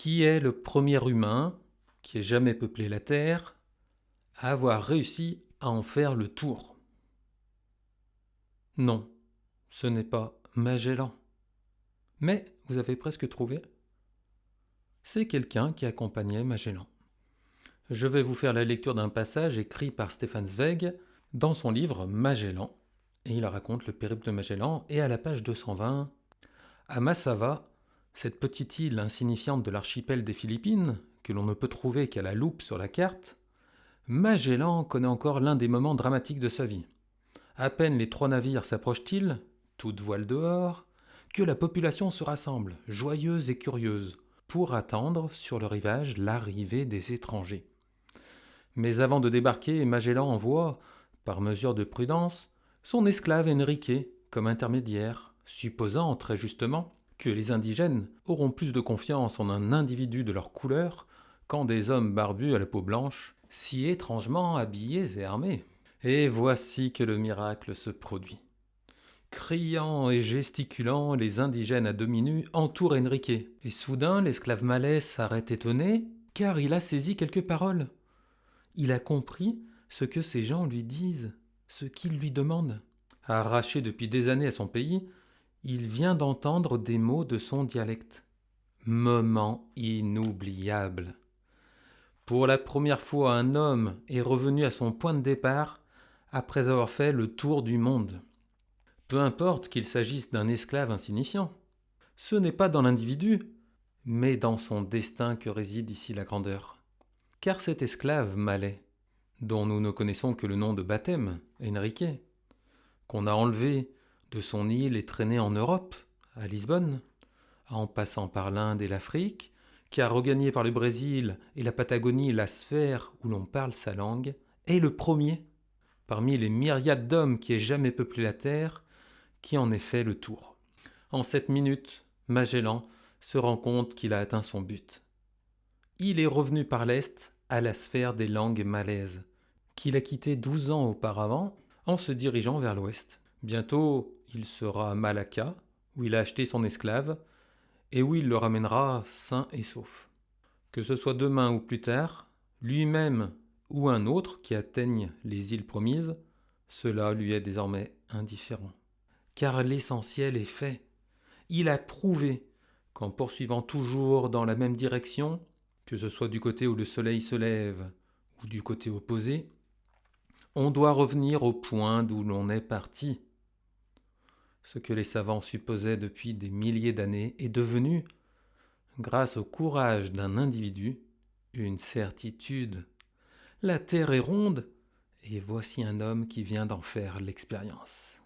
Qui est le premier humain qui ait jamais peuplé la Terre à avoir réussi à en faire le tour? Non, ce n'est pas Magellan. Mais vous avez presque trouvé. C'est quelqu'un qui accompagnait Magellan. Je vais vous faire la lecture d'un passage écrit par Stefan Zweig dans son livre Magellan. Et il raconte le périple de Magellan. Et à la page 220, à Massawa, cette petite île insignifiante de l'archipel des Philippines, que l'on ne peut trouver qu'à la loupe sur la carte, Magellan connaît encore l'un des moments dramatiques de sa vie. À peine les 3 navires s'approchent-ils, toutes voiles dehors, que la population se rassemble, joyeuse et curieuse, pour attendre sur le rivage l'arrivée des étrangers. Mais avant de débarquer, Magellan envoie, par mesure de prudence, son esclave Enrique comme intermédiaire, supposant très justement que les indigènes auront plus de confiance en un individu de leur couleur qu'en des hommes barbus à la peau blanche, si étrangement habillés et armés. Et voici que le miracle se produit. Criant et gesticulant, les indigènes à demi nus entourent Enrique. Et soudain, l'esclave malais s'arrête étonné, car il a saisi quelques paroles. Il a compris ce que ces gens lui disent, ce qu'ils lui demandent. Arraché depuis des années à son pays, il vient d'entendre des mots de son dialecte. Moment inoubliable. Pour la première fois, un homme est revenu à son point de départ après avoir fait le tour du monde. Peu importe qu'il s'agisse d'un esclave insignifiant. Ce n'est pas dans l'individu, mais dans son destin que réside ici la grandeur. Car cet esclave malais, dont nous ne connaissons que le nom de baptême, Enrique, qu'on a enlevé de son île et traîné en Europe, à Lisbonne, en passant par l'Inde et l'Afrique, qui a regagné par le Brésil et la Patagonie la sphère où l'on parle sa langue, est le premier, parmi les myriades d'hommes qui aient jamais peuplé la Terre, qui en ait fait le tour. En 7 minutes, Magellan se rend compte qu'il a atteint son but. Il est revenu par l'Est à la sphère des langues malaises, qu'il a quitté 12 ans auparavant en se dirigeant vers l'Ouest. Bientôt, il sera à Malacca, où il a acheté son esclave, et où il le ramènera sain et sauf. Que ce soit demain ou plus tard, lui-même ou un autre qui atteigne les îles promises, cela lui est désormais indifférent. Car l'essentiel est fait. Il a prouvé qu'en poursuivant toujours dans la même direction, que ce soit du côté où le soleil se lève ou du côté opposé, on doit revenir au point d'où l'on est parti. Ce que les savants supposaient depuis des milliers d'années est devenu, grâce au courage d'un individu, une certitude. La Terre est ronde, et voici un homme qui vient d'en faire l'expérience.